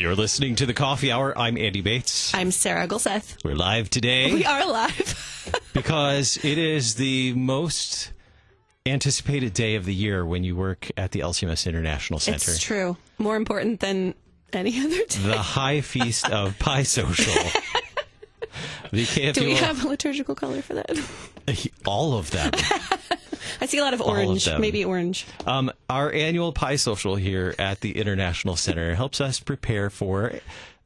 You're listening to the Coffee Hour. I'm Andy Bates. I'm Sarah Gulseth. We're live today. We are live. Because it is the most anticipated day of the year when you work at the LCMS International Center. It's true. More important than any other day. The High Feast of Pie Social. The KFUO... Do we have a liturgical color for that? All of them. I see a lot of orange, maybe orange. Our annual Pie Social here at the International Center helps us prepare for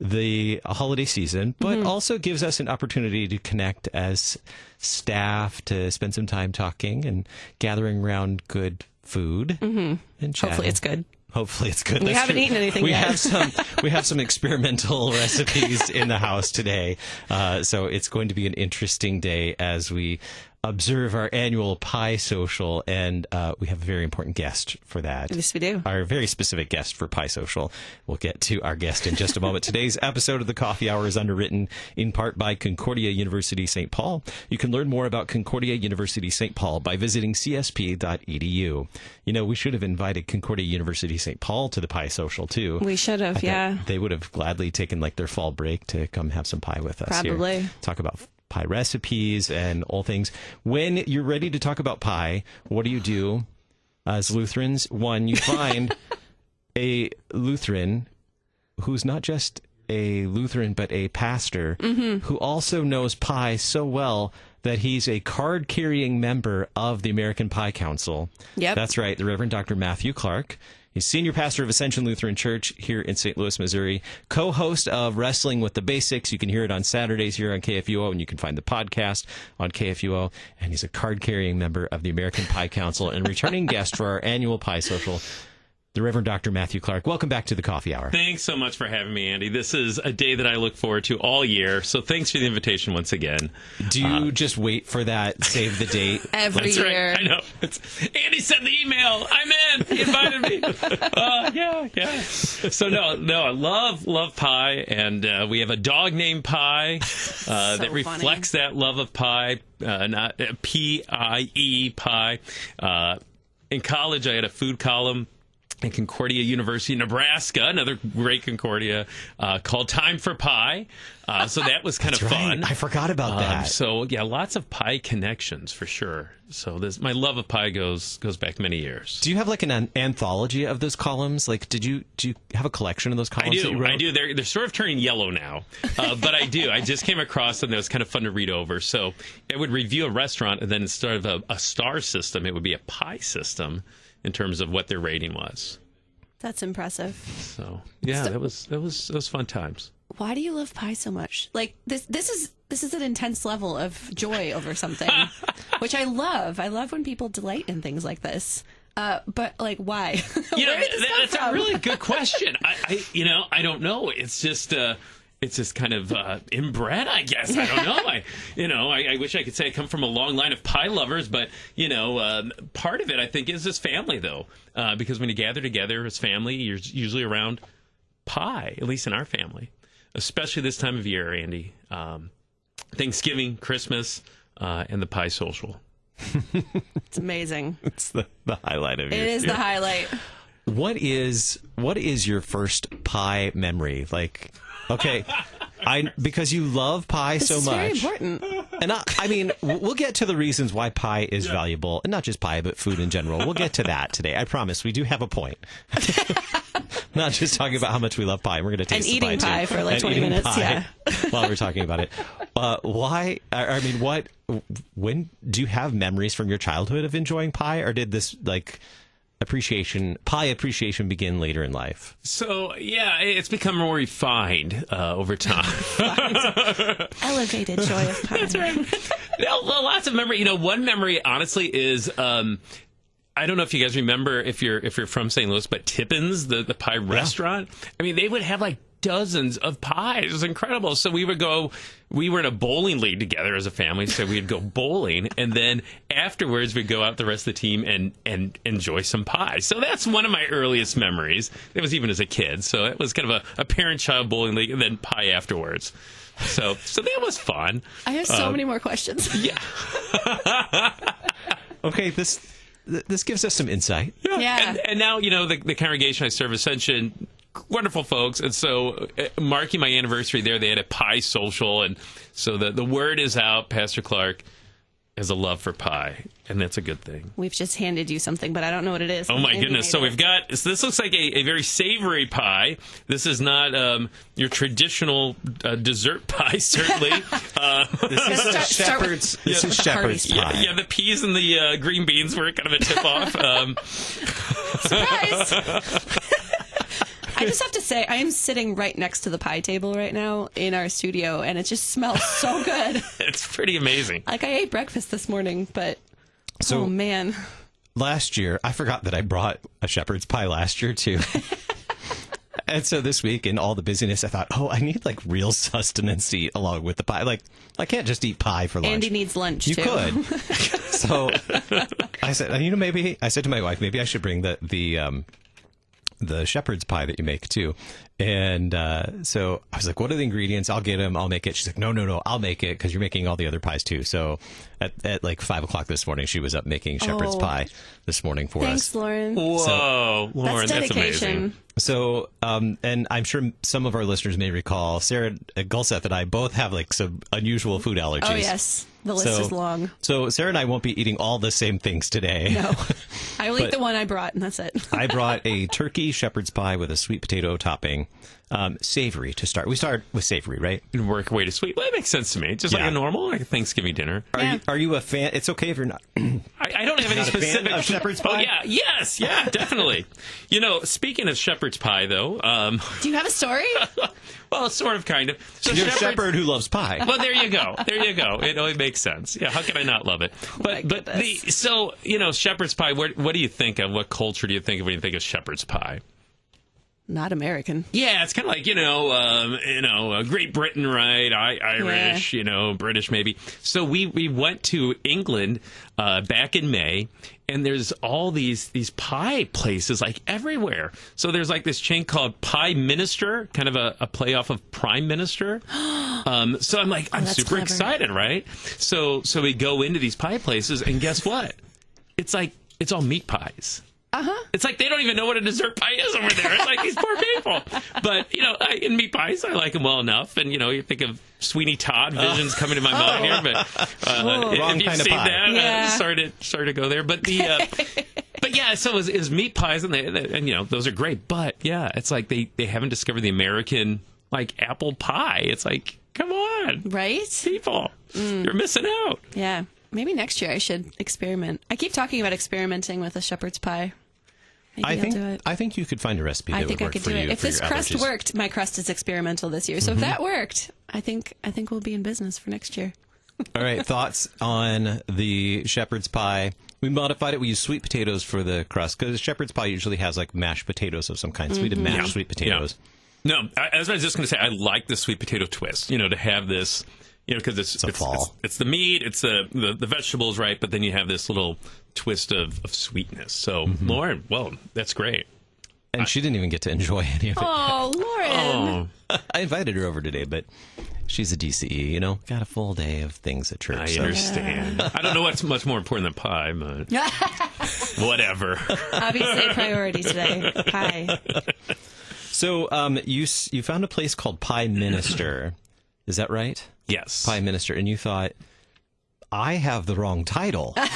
the holiday season, but also gives us an opportunity to connect as staff, to spend some time talking and gathering around good food and chatting. Hopefully it's good. Hopefully it's good. We haven't eaten anything yet. We have some experimental recipes in the house today. So it's going to be an interesting day as we observe our annual Pie Social, and we have a very important guest for that. Yes, we do. Our very specific guest for Pie Social. We'll get to our guest in just a moment. Today's episode of the Coffee Hour is underwritten in part by Concordia University St. Paul. You can learn more about Concordia University St. Paul by visiting csp.edu. You know, we should have invited Concordia University St. Paul to the Pie Social, too. We should have, yeah. They would have gladly taken their fall break to come have some pie with us. Probably. Here. Talk about pie recipes and all things. When you're ready to talk about pie, what do as Lutherans? One, you find a Lutheran who's not just a Lutheran, but a pastor who also knows pie so well that he's a card-carrying member of the American Pie Council. Yep. That's right, the Reverend Dr. Matthew Clark. He's senior pastor of Ascension Lutheran Church here in St. Louis, Missouri, co-host of Wrestling with the Basics. You can hear it on Saturdays here on KFUO, and you can find the podcast on KFUO. And he's a card-carrying member of the American Pie Council and returning guest for our annual Pie Social, the Reverend Dr. Matthew Clark. Welcome back to the Coffee Hour. Thanks so much for having me, Andy. This is a day that I look forward to all year, so thanks for the invitation once again. Do you just wait for that save the date? Every year. Right. I know. Andy sent the email. I'm in. He invited me. Yeah. So, no, I love pie, and we have a dog named Pie that reflects that love of pie, not P-I-E, pie. In college, I had a food column at Concordia University, Nebraska, another great Concordia, called Time for Pie. So that was kind of fun. I forgot about that. So, yeah, lots of pie connections for sure. So my love of pie goes back many years. Do you have an anthology of those columns? Do you have a collection of those columns that you wrote? I do. They're sort of turning yellow now, but I do. I just came across them. That was kind of fun to read over. So I would review a restaurant, and then instead of a star system, it would be a pie system in terms of what their rating was. That's impressive. So yeah, that was fun times. Why do you love pie so much? This is an intense level of joy over something, which I love. I love when people delight in things like this. But why? That's a really good question. I don't know. It's just kind of inbred, I guess. I don't know. I wish I could say I come from a long line of pie lovers, but part of it I think is this family though, because when you gather together as family, you're usually around pie, at least in our family, especially this time of year, Andy. Thanksgiving, Christmas, and the Pie Social. It's amazing. It's the highlight of it. It is the highlight. What is your first pie memory? Okay, because you love pie so much. This is very important. And I mean, we'll get to the reasons why pie is valuable, and not just pie, but food in general. We'll get to that today. I promise. We do have a point. Not just talking about how much we love pie. We're going to taste the pie, too. for 20 minutes. Yeah. While we're talking about it. Why? I mean, when do you have memories from your childhood of enjoying pie, or did this pie appreciation begin later in life? So, yeah, it's become more refined over time. Elevated joy of pie. That's right. Lots of memory. One memory, honestly, is I don't know if you guys remember, if you're from St. Louis, but Tippin's, the pie restaurant. I mean, they would have dozens of pies. It was incredible. So we were in a bowling league together as a family, so we'd go bowling, and then afterwards we'd go out the rest of the team and enjoy some pie. So that's one of my earliest memories. It was even as a kid. So it was kind of a parent-child bowling league, and then pie afterwards. So that was fun. I have so many more questions. Yeah. Okay, this gives us some insight. Yeah. And now, the congregation I serve, Ascension, wonderful folks. And so, marking my anniversary there, they had a pie social. And so the word is out, Pastor Clark has a love for pie, and that's a good thing. We've just handed you something, but I don't know what it is. Oh, my goodness. So we've got, this looks like a very savory pie. This is not your traditional dessert pie, certainly. This is shepherd's pie. Yeah, the peas and the green beans were kind of a tip-off. Surprise! I just have to say, I am sitting right next to the pie table right now in our studio, and it just smells so good. It's pretty amazing. Like, I ate breakfast this morning, but, So, oh, man. Last year, I forgot that I brought a shepherd's pie last year, too. And so this week, in all the busyness, I thought, I need, like, real sustenance to eat along with the pie. Like, I can't just eat pie for lunch. Andy needs lunch, You too. could. So I said, maybe, I said to my wife, maybe I should bring the shepherd's pie that you make too. And so I was like, what are the ingredients? I'll get them. I'll make it. She's like, no, I'll make it because you're making all the other pies too. So at like 5 o'clock this morning, she was up making shepherd's pie this morning for Thanks, us. Lauren. Whoa, Lauren, that's amazing. So, and I'm sure some of our listeners may recall, Sarah Gulseth and I both have like some unusual food allergies. Oh, yes. The list is long. So Sarah and I won't be eating all the same things today. No. I will eat the one I brought, and that's it. I brought a turkey shepherd's pie with a sweet potato topping. Savory to start. We start with savory, right? And work away to sweet. Well, that makes sense to me. Just like a normal like a Thanksgiving dinner. Are you a fan? It's okay if you're not. I don't have any specific. Fan of shepherd's pie? Oh, yeah. Yeah, definitely. Speaking of shepherd's pie, though. Do you have a story? Well, sort of, kind of. So You're a shepherd who loves pie. Well, there you go. It makes sense. Yeah, how can I not love it? But shepherd's pie. What do you think of? What culture do you think of when you think of shepherd's pie? Not American. Yeah, it's kind of like, Great Britain, right? Irish, British maybe. So we went to England back in May, and there's all these pie places like everywhere. So there's like this chain called Pie Minister, kind of a playoff of Prime Minister. So I'm like, I'm super excited, right? So we go into these pie places, and guess what? It's all meat pies. Uh-huh. It's like they don't even know what a dessert pie is over there. It's like these poor people. But, in meat pies, I like them well enough. And, you think of Sweeney Todd visions coming to my mind here. But if you've seen that, sorry to go there. But so is meat pies, and those are great. But, yeah, it's like they haven't discovered the American, like, apple pie. It's like, come on. Right? People, you're missing out. Yeah. Maybe next year I should experiment. I keep talking about experimenting with a shepherd's pie. Maybe I'll do it. I think you could find a recipe that would work for you. If this crust worked, my crust is experimental this year. So if that worked, I think we'll be in business for next year. All right, thoughts on the shepherd's pie? We modified it. We used sweet potatoes for the crust because shepherd's pie usually has like mashed potatoes of some kind. So we did mashed sweet potatoes. Yeah. No, as I was just going to say, I like the sweet potato twist. To have this. Because it's the meat, it's the vegetables, right? But then you have this little twist of sweetness. So, Lauren, well, that's great. And she didn't even get to enjoy any of it. Oh, Lauren. I invited her over today, but she's a DCE, got a full day of things at church. I understand. I don't know what's much more important than pie, but whatever. Obviously a priority today. Pie. So, you found a place called Pie Minister. Is that right? Yes. Pie Minister. And you thought, I have the wrong title. That's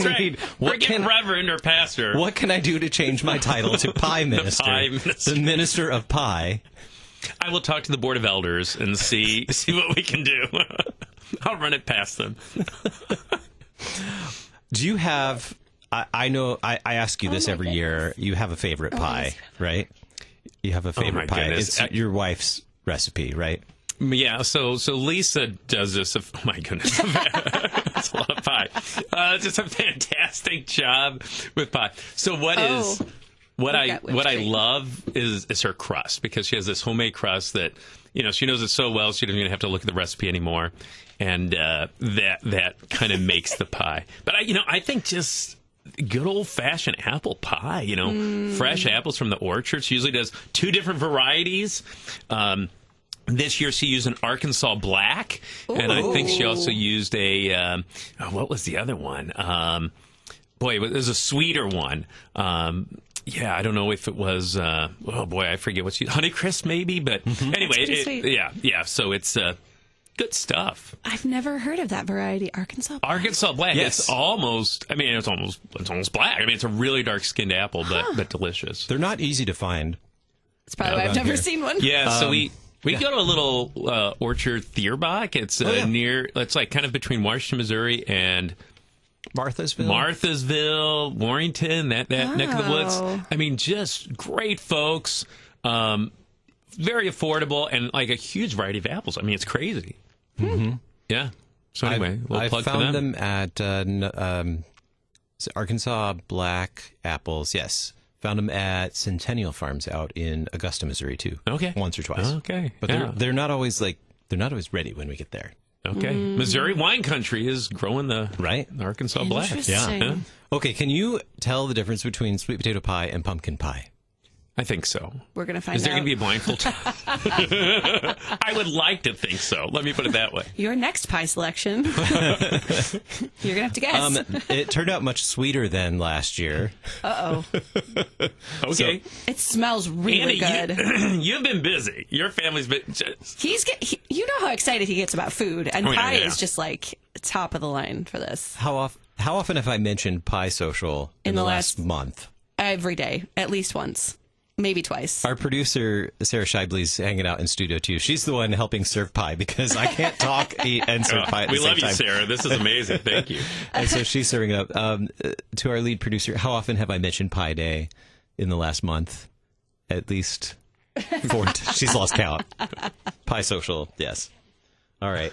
right. We're getting Reverend or Pastor. What can I do to change my title to Pie Minister? Pie Minister. The Minister of Pie. I will talk to the Board of Elders and see what we can do. I'll run it past them. Do you have... I know I ask you this every year. You have a favorite pie, right? You have a favorite pie. Goodness. It's your wife's recipe, right? Yeah, so Lisa does this. Oh my goodness, that's a lot of pie. Just a fantastic job with pie. So what I love is her crust, because she has this homemade crust that she knows it so well she doesn't even have to look at the recipe anymore, and that kind of makes the pie. But I think just good old-fashioned apple pie, fresh apples from the orchard. She usually does 2 different varieties. This year she used an Arkansas Black, and I think she also used a, what was the other one? boy, it was a sweeter one. Yeah, I don't know if it was, oh boy, I forget what Honeycrisp maybe, but anyway, yeah. So it's good stuff. I've never heard of that variety, Arkansas Black. Arkansas Black. Yes. It's almost black. I mean, it's a really dark-skinned apple, but delicious. They're not easy to find. That's probably why I've never seen one. Yeah, so we go to a little orchard, Thierbach. It's near, it's like kind of between Washington, Missouri and Marthasville, Warrington, that neck of the woods. I mean, just great folks, very affordable, and like a huge variety of apples. I mean, it's crazy. Mm-hmm. Yeah. So anyway, I plug found for them. at Arkansas Black Apples. Yes. Found them at Centennial Farms out in Augusta, Missouri, too. Okay. Once or twice. Okay. But they're not always ready when we get there. Okay. Missouri wine country is growing the Arkansas Black. Yeah. Okay, can you tell the difference between sweet potato pie and pumpkin pie? I think so. We're going to find out. Is there going to be a blindfold? I would like to think so. Let me put it that way. Your next pie selection. You're going to have to guess. It turned out much sweeter than last year. Uh-oh. Okay. It smells really Andy, good. You've been busy. Your family's been... You know how excited he gets about food, and pie is just like top of the line for this. How often have I mentioned Pie Social in the last month? Every day, at least once. Maybe twice. Our producer, Sarah Shively's hanging out in studio, too. She's the one helping serve pie because I can't talk, eat, and serve pie at the same time. We love you, Sarah. This is amazing. Thank you. And so she's serving it up. To our lead producer, how often have I mentioned Pie Day in the last month? At least 4. She's lost count. Pie Social, yes. All right.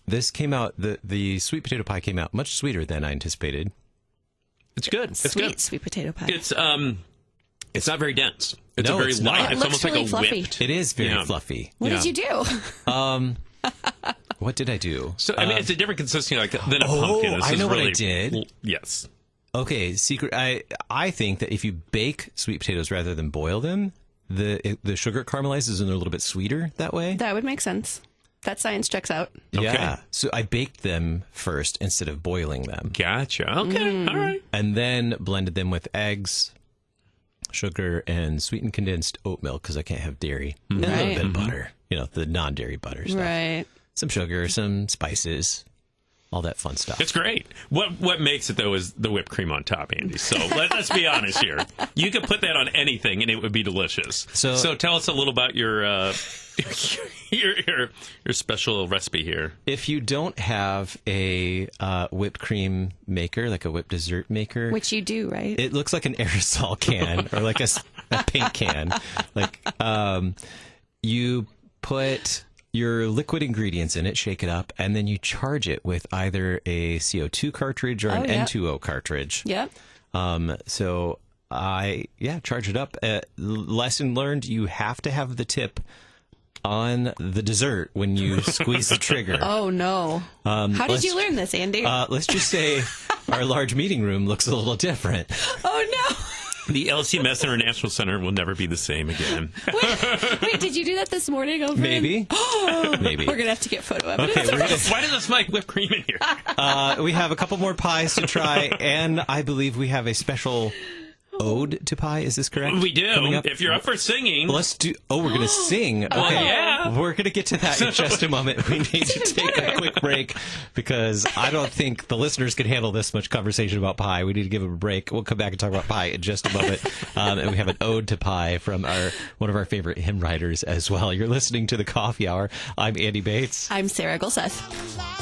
This came out, the sweet potato pie came out much sweeter than I anticipated. It's good. It's good. Sweet potato pie. It's not very dense. It's No, very it's light. not. It's almost really like a fluffy. whipped. It is very fluffy. What did you do? What did I do? So I mean, it's a different consistency than a pumpkin. This I know is what really, I did. Yes. Okay, secret. I think that if you bake sweet potatoes rather than boil them, the sugar caramelizes and they're a little bit sweeter that way. That would make sense. That science checks out. Okay. Yeah. So I baked them first instead of boiling them. Gotcha. Okay. All right. And then blended them with eggs, sugar, and sweetened condensed oat milk because I can't have dairy. And a little bit of butter. You know, the non-dairy butter stuff. Right. Some sugar, some spices, all that fun stuff. It's great. What makes it, though, is the whipped cream on top, Andy. So let's be honest here. You could put that on anything, and it would be delicious. So tell us a little about your special recipe here. If you don't have a whipped cream maker, like a whipped dessert maker, Which you do, right? it looks like an aerosol can or like a paint can. Like you put your liquid ingredients in it, shake it up, and then you charge it with either a CO2 cartridge or an N2O cartridge. Yep. So I charge it up. Lesson learned: you have to have the tip on the dessert when you squeeze the trigger. Oh no! How did you learn this, Andy? Let's just say our large meeting room looks a little different. Oh no! The LCMS International Center will never be the same again. Wait, did you do that this morning over? Maybe. Maybe. We're gonna have to get photo evidence. Okay, why does it smell like whipped cream in here? We have a couple more pies to try, and I believe we have a special ode to pie. Is this correct? We do. If you're up for singing. Let's do. Oh, we're going to sing. Okay. Well, yeah. We're going to get to that in just a moment. We need to take a quick break because I don't think the listeners can handle this much conversation about pie. We need to give them a break. We'll come back and talk about pie in just a moment. And we have an ode to pie from one of our favorite hymn writers as well. You're listening to The Coffee Hour. I'm Andy Bates. I'm Sarah Gulseth.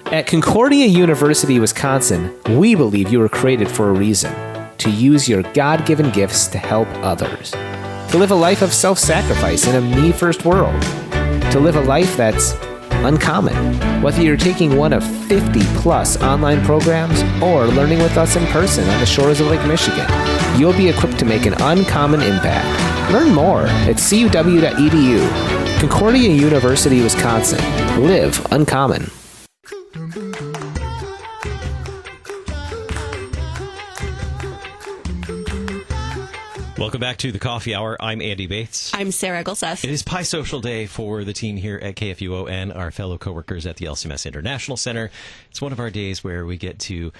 At Concordia University, Wisconsin, we believe you were created for a reason: to use your God-given gifts to help others, to live a life of self-sacrifice in a me-first world, to live a life that's Uncommon. Whether you're taking one of 50 plus online programs or learning with us in person on the shores of Lake Michigan, you'll be equipped to make an uncommon impact. Learn more at cuw.edu. Concordia University, Wisconsin. Live uncommon. Welcome back to the Coffee Hour. I'm Andy Bates. I'm Sarah Gulseth. It is Pie Social Day for the team here at KFUO and our fellow coworkers at the LCMS International Center. It's one of our days where we get to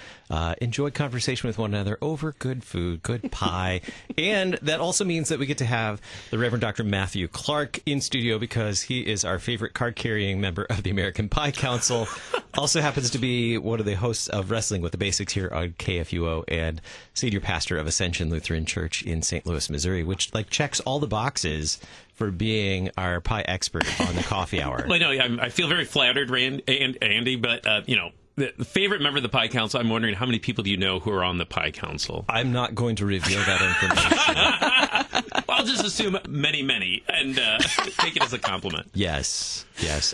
enjoy conversation with one another over good food, good pie. And that also means that we get to have the Reverend Dr. Matthew Clark in studio because he is our favorite card-carrying member of the American Pie Council. Also happens to be one of the hosts of Wrestling with the Basics here on KFUO and senior pastor of Ascension Lutheran Church in St. Louis, Missouri, which checks all the boxes for being our pie expert on the Coffee Hour. Well, no, I feel very flattered, Andy, but the favorite member of the Pie Council, I'm wondering how many people do you know who are on the Pie Council? I'm not going to reveal that information. Well, I'll just assume many, and take it as a compliment. Yes.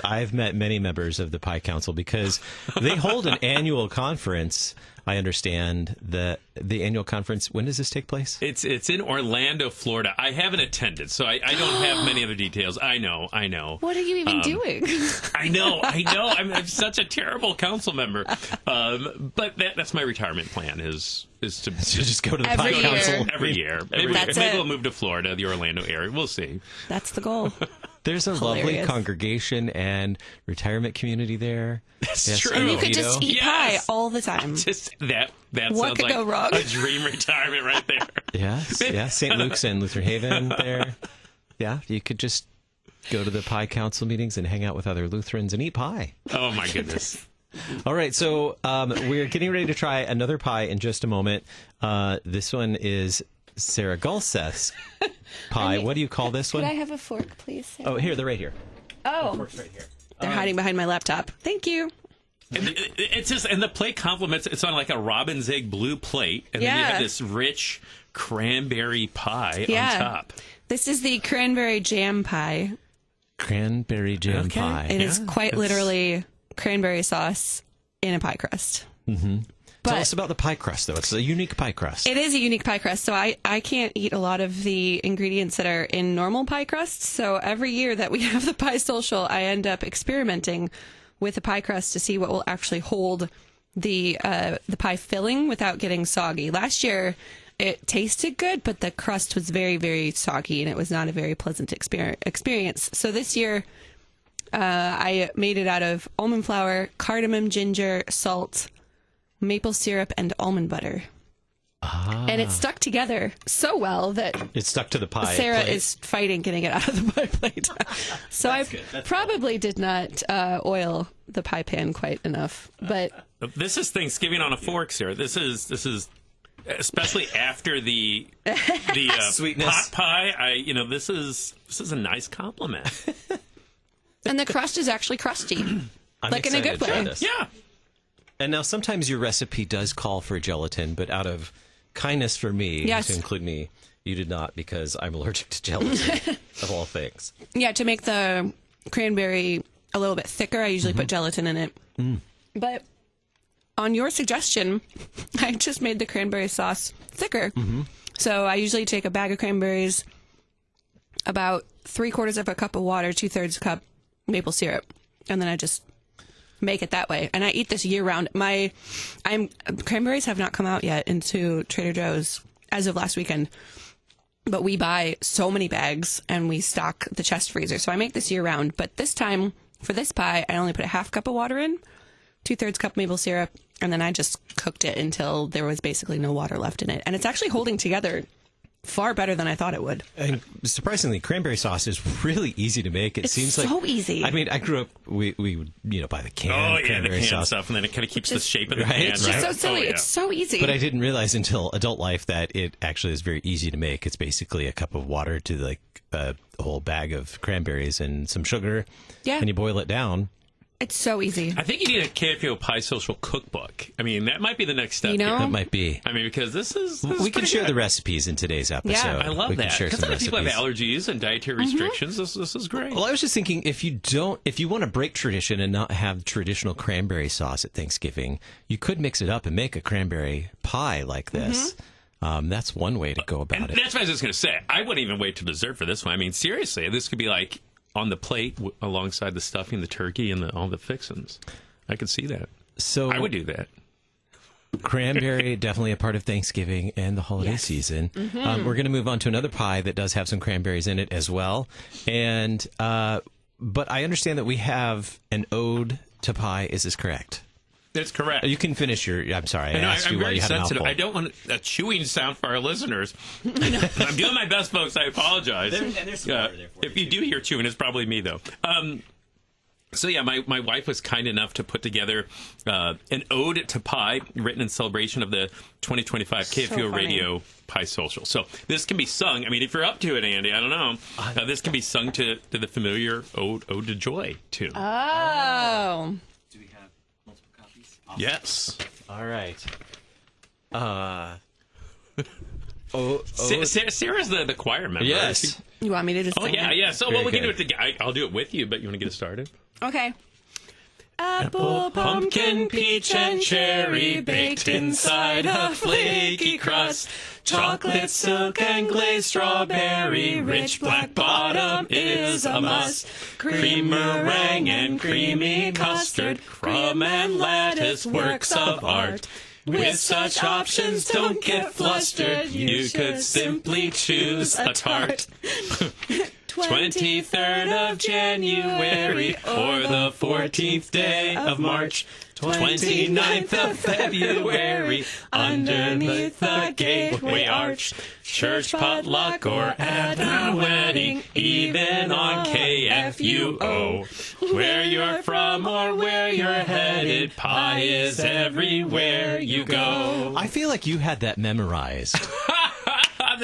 I've met many members of the Pie Council because they hold an annual conference. I understand the annual conference. When does this take place? It's in Orlando, Florida. I haven't attended, so I don't have many other details. I know. What are you even doing? I know. I'm such a terrible council member. But that's my retirement plan is to just go to the Every Pie year. Council. Every year. Maybe we'll move to Florida, the Orlando area. We'll see. That's the goal. There's a lovely Hilarious. congregation and retirement community there. That's true. And you could just eat pie all the time. Just that What sounds could like go wrong? a dream retirement right there. Yes. St. Luke's and Lutheran Haven there. Yeah, you could just go to the Pie Council meetings and hang out with other Lutherans and eat pie. Oh, my goodness. All right, so we're getting ready to try another pie in just a moment. This one is Sarah Gulseth's pie. What do you call this one? Could I have a fork, please, Sarah? Oh, here, they're right here. Oh. The fork's right here. They're hiding behind my laptop. Thank you. And it's just, and the plate complements, it's on like a robin's egg blue plate, and then you have this rich cranberry pie on top. This is the cranberry jam pie. Cranberry jam pie. It is quite literally cranberry sauce in a pie crust. Mm-hmm. But tell us about the pie crust, though. It's a unique pie crust. It is a unique pie crust. So I can't eat a lot of the ingredients that are in normal pie crusts. So every year that we have the Pie Social, I end up experimenting with the pie crust to see what will actually hold the pie filling without getting soggy. Last year, it tasted good, but the crust was very, very soggy, and it was not a very pleasant experience. So this year, I made it out of almond flour, cardamom, ginger, salt, maple syrup, and almond butter. And it stuck together so well that it stuck to the pie. Sarah plate. is fighting getting it out of the pie plate. So I probably did not oil the pie pan quite enough. But this is Thanksgiving on a fork, Sarah. This is especially after the sweetness pot pie. This is a nice compliment. And the crust is actually crusty, like in a good way. Yeah. And now sometimes your recipe does call for gelatin, but out of kindness for me, to include me, you did not, because I'm allergic to gelatin, of all things. Yeah, to make the cranberry a little bit thicker, I usually put gelatin in it. But on your suggestion, I just made the cranberry sauce thicker. So I usually take a bag of cranberries, about 3/4 of a cup of water, 2/3 cup maple syrup, and then I just make it that way. And I eat this year round. Cranberries have not come out yet into Trader Joe's as of last weekend, but we buy so many bags and we stock the chest freezer. So I make this year round, but this time for this pie, I only put a 1/2 cup of water in, 2/3 cup maple syrup, and then I just cooked it until there was basically no water left in it. And it's actually holding together far better than I thought it would. And surprisingly, cranberry sauce is really easy to make. It's seems so like easy. I mean, I grew up. We would buy the can cranberry the can sauce stuff, and then it kind of keeps the shape of the right? can. It's just so silly. It's so easy. But I didn't realize until adult life that it actually is very easy to make. It's basically a cup of water to like a whole bag of cranberries and some sugar. Yeah. And you boil it down. It's so easy. I think you need a KFUO Pie Social cookbook. I mean, that might be the next step. You know? That might be. I mean, because this is We can pretty share good. the recipes in today's episode. Yeah, I love we can that. share Because some people have recipes. allergies and dietary restrictions. This is great. Well, I was just thinking, if you want to break tradition and not have traditional cranberry sauce at Thanksgiving, you could mix it up and make a cranberry pie like this. That's one way to go about it. That's what I was just going to say. I wouldn't even wait till dessert for this one. I mean, seriously, this could be like on the plate alongside the stuffing, the turkey, and all the fixins. I could see that. So I would do that. Cranberry, definitely a part of Thanksgiving and the holiday season. We're going to move on to another pie that does have some cranberries in it as well. And but I understand that we have an ode to pie. Is this correct? That's correct. You can finish your. I'm sorry. I I know, asked I'm you why very you had a sensitive. mouthful. I don't want a chewing sound for our listeners. I'm doing my best, folks. I apologize. If you do hear chewing, it's probably me, though. So, yeah, my wife was kind enough to put together an ode to pie written in celebration of the 2025 KFUO Radio Pie Social. So this can be sung. I mean, if you're up to it, Andy, I don't know. This can be sung to the familiar Ode to Joy tune. Oh. Do we have multiple copies? Yes. All right. Sarah's the choir member. Yes. You want me to just Oh, sing yeah, it? yeah. So, Very well, we can do good. it together. I'll do it with you, but you want to get it started? Okay. Apple, pumpkin, peach, and cherry baked inside a flaky crust. Chocolate, silk, and glazed strawberry, rich black bottom is a must. Cream, meringue, and creamy custard, crumb and lattice, works of art. With such options, don't get flustered. You could simply choose a tart. 23rd of January or the 14th day of March. 29th of February underneath the gateway arch. Church potluck or at a wedding, even on KFUO. Where you're from or where you're headed, pie is everywhere you go. I feel like you had that memorized.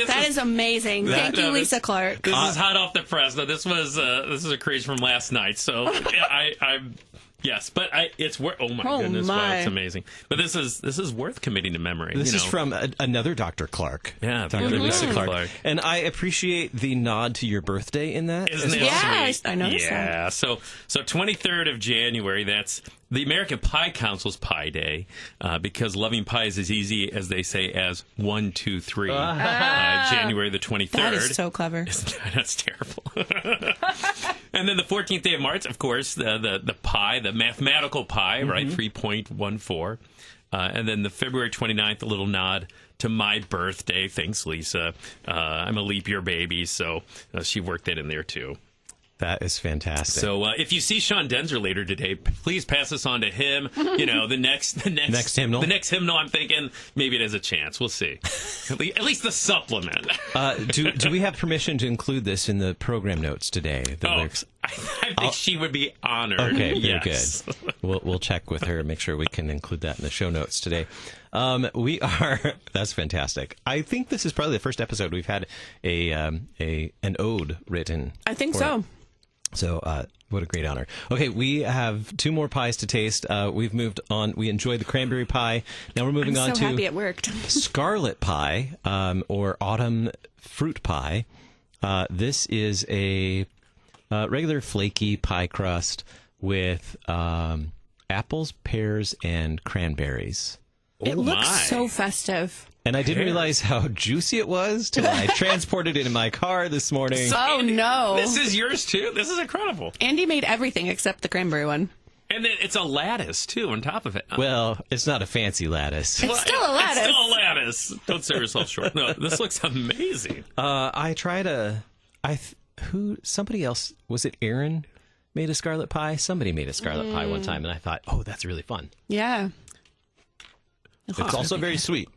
That is amazing. Thank you, Lisa Clark. This is hot off the press. Now, this is a craze from last night. So I'm yes, but it's worth. Oh my goodness, wow, it's amazing. But this is worth committing to memory. This is from another Dr. Clark. Yeah, Dr. Lisa Clark. And I appreciate the nod to your birthday in that. Isn't it Yes, sweet? I noticed that. Yeah, so 23rd of January, that's the American Pie Council's Pie Day, because loving pie is as easy as they say as 1, 2, 3. January the 23rd. That is so clever. That's terrible. And then the 14th day of March, of course, the pie, the mathematical pi, right? 3.14. And then the February 29th, a little nod to my birthday. Thanks, Lisa. I'm a leap year baby, so she worked that in there too. That is fantastic. So if you see Sean Denzer later today, please pass this on to him. You know, the next hymnal. The next hymnal, I'm thinking maybe it has a chance. We'll see. At least the supplement. Do we have permission to include this in the program notes today? The lyrics? I think she would be honored. Okay, very yes. good. We'll check with her, make sure we can include that in the show notes today. That's fantastic. I think this is probably the first episode we've had an ode written. I think for so. it. So, what a great honor. Okay, we have 2 more pies to taste. We've moved on. We enjoyed the cranberry pie. Now we're moving on I'm so to happy it worked. scarlet pie, or autumn fruit pie. This is a regular flaky pie crust with apples, pears, and cranberries. It looks so festive. And I didn't realize how juicy it was till I transported it in my car this morning. Oh, no. This is yours, too? This is incredible. Andy made everything except the cranberry one. And then it's a lattice, too, on top of it. Well, it's not a fancy lattice. It's still a lattice. It's still a lattice. Don't sell yourself short. No, this looks amazing. I tried somebody else, was it Aaron, made a scarlet pie? Somebody made a scarlet pie one time, and I thought, oh, that's really fun. Yeah. It's also very sweet.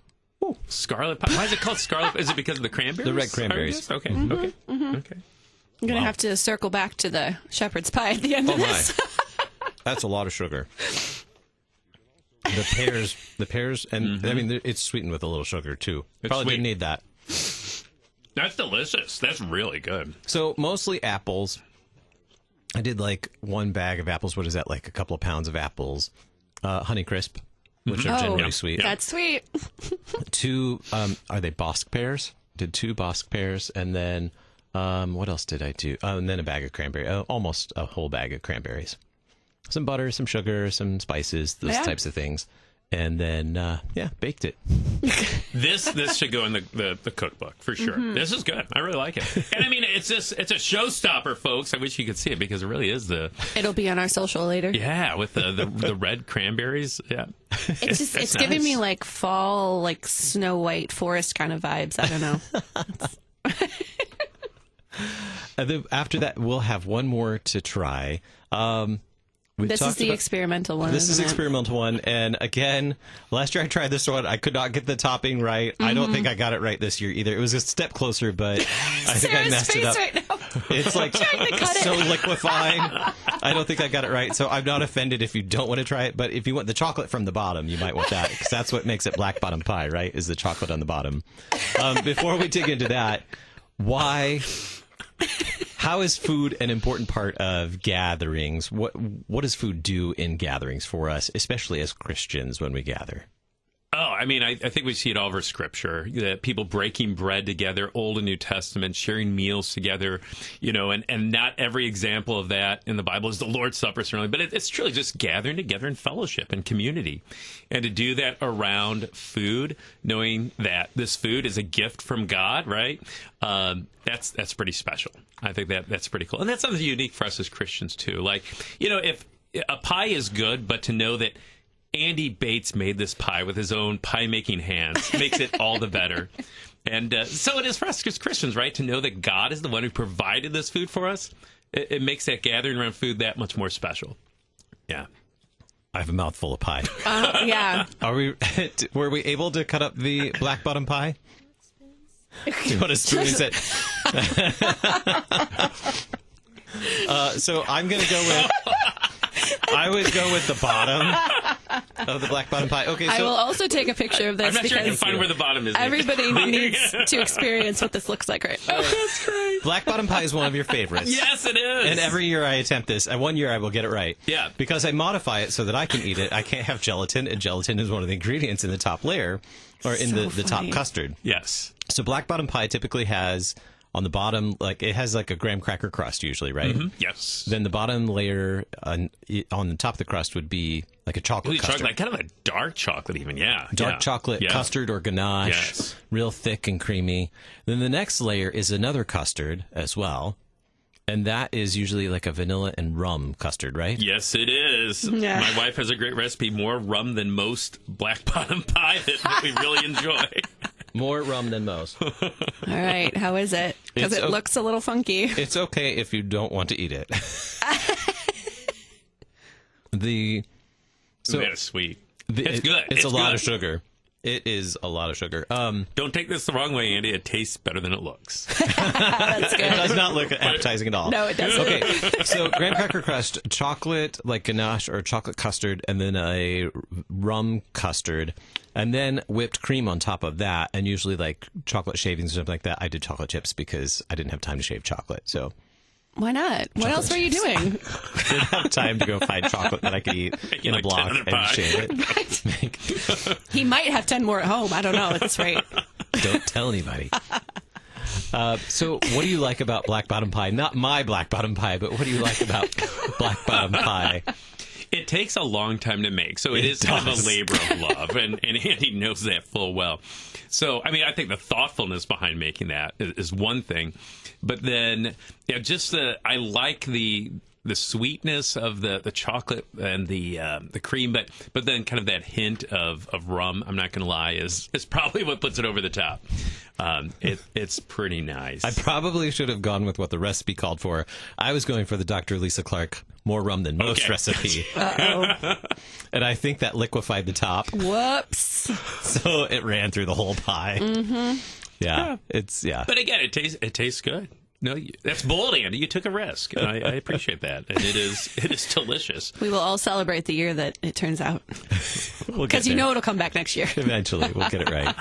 Ooh, scarlet pie. Why is it called scarlet? Is it because of the cranberries? The red cranberries. Okay, okay. I'm going to have to circle back to the shepherd's pie at the end of this. That's a lot of sugar. The pears, and I mean, it's sweetened with a little sugar, too. Probably sweet. didn't need that. That's delicious. That's really good. So, mostly apples. I did like one bag of apples. What is that? Like a couple of pounds of apples. Honeycrisp, which are generally sweet. That's sweet. 2, are they Bosc pears? Did 2 Bosc pears. And then, what else did I do? And then a bag of cranberry, almost a whole bag of cranberries. Some butter, some sugar, some spices, those types of things. And then, baked it. This should go in the cookbook for sure. This is good. I really like it. And I mean, it's a showstopper, folks. I wish you could see it because it really is It'll be on our social later. Yeah, with the red cranberries. Yeah, it's giving me like fall, like Snow White forest kind of vibes. I don't know. And then after that, we'll have one more to try. This is the experimental one. This is the experimental one. And again, last year I tried this one. I could not get the topping right. I don't think I got it right this year either. It was a step closer, but I think I messed it up. Right now. It's like so liquefying. I don't think I got it right. So I'm not offended if you don't want to try it. But if you want the chocolate from the bottom, you might want that because that's what makes it black bottom pie, right? Is the chocolate on the bottom. Before we dig into that, how is food an important part of gatherings? What does food do in gatherings for us, especially as Christians when we gather? Oh, I mean, I think we see it all over Scripture. That people breaking bread together, Old and New Testament, sharing meals together, and not every example of that in the Bible is the Lord's Supper, certainly, but it's truly just gathering together in fellowship and community. And to do that around food, knowing that this food is a gift from God, right? That's pretty special. I think that's pretty cool. And that's something unique for us as Christians, too. Like, if a pie is good, but to know that Andy Bates made this pie with his own pie-making hands makes it all the better. And so it is for us as Christians, right, to know that God is the one who provided this food for us. It makes that gathering around food that much more special. Yeah. I have a mouthful of pie. Yeah. Were we able to cut up the black bottom pie? Do you want to spoon it? So I'm going to go with... I would go with the bottom of the black bottom pie. Okay, so I will also take a picture of this. I'm not sure I can find where the bottom is. Everybody needs to experience what this looks like right now. Oh, that's great. Black bottom pie is one of your favorites. Yes, it is. And every year I attempt this. And one year I will get it right. Yeah. Because I modify it so that I can eat it. I can't have gelatin, and gelatin is one of the ingredients in the top layer, or in the top custard. Yes. So black bottom pie typically has... on the bottom, like it has like a graham cracker crust usually, right? Mm-hmm. Yes. Then the bottom layer on the top of the crust would be like a chocolate custard. Chocolate, kind of a dark chocolate even, yeah. Dark chocolate custard or ganache, yes. Real thick and creamy. Then the next layer is another custard as well. And that is usually like a vanilla and rum custard, right? Yes, it is. Yeah. My wife has a great recipe, more rum than most black bottom pie that we really enjoy. More rum than most. All right, how is it? Because it looks a little funky. It's okay if you don't want to eat it. That is sweet. It's good. It's a lot of sugar. It is a lot of sugar. Don't take this the wrong way, Andy. It tastes better than it looks. That's good. It does not look appetizing at all. No, it doesn't. Okay, so graham cracker crust, chocolate like ganache or chocolate custard, and then a rum custard, and then whipped cream on top of that, and usually like chocolate shavings or something like that. I did chocolate chips because I didn't have time to shave chocolate, so... Why not? What else were you doing? I didn't have time to go find chocolate that I could eat in a block and shave it. He might have 10 more at home. I don't know. That's right. Don't tell anybody. So what do you like about black bottom pie? Not my black bottom pie, but what do you like about black bottom pie? It takes a long time to make, so it is kind of a labor of love, and Andy knows that full well. So, I mean, I think the thoughtfulness behind making that is one thing, but then I like the sweetness of the chocolate and the cream, but then kind of that hint of rum, I'm not going to lie, is probably what puts it over the top. It's pretty nice. I probably should have gone with what the recipe called for. I was going for the Dr. Lisa Clark more rum than most recipe. Uh-oh. And I think that liquefied the top. Whoops. So it ran through the whole pie. Mm-hmm. Yeah. But again, it tastes good. No, that's bold, Andy. You took a risk, and I appreciate that. And it is delicious. We will all celebrate the year that it turns out. We'll because it'll come back next year. Eventually, we'll get it right.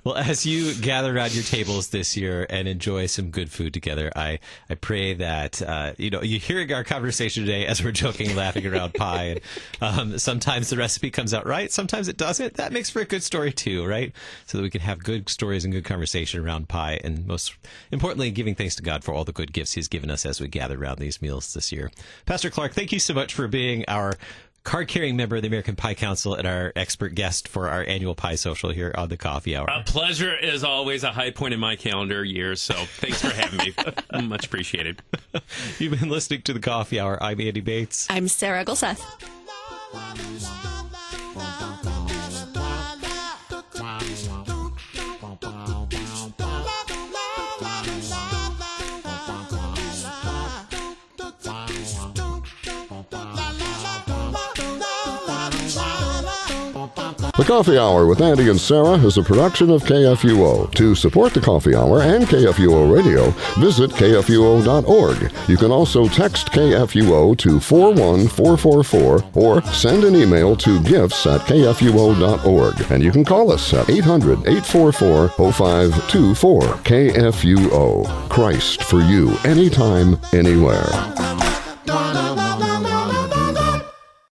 Well, as you gather around your tables this year and enjoy some good food together, I pray that, you're hearing our conversation today as we're joking, laughing around pie. And sometimes the recipe comes out right. Sometimes it doesn't. That makes for a good story too, right? So that we can have good stories and good conversation around pie. And most importantly, giving thanks to God for all the good gifts he's given us as we gather around these meals this year. Pastor Clark, thank you so much for being our card-carrying member of the American Pie Council and our expert guest for our annual Pie Social here on the Coffee Hour. A pleasure is always a high point in my calendar year, so thanks for having me. Much appreciated. You've been listening to the Coffee Hour. I'm Andy Bates. I'm Sarah Gulseth. The Coffee Hour with Andy and Sarah is a production of KFUO. To support the Coffee Hour and KFUO Radio, visit KFUO.org. You can also text KFUO to 41444 or send an email to gifts@KFUO.org. And you can call us at 800-844-0524. KFUO. Christ for you, anytime, anywhere.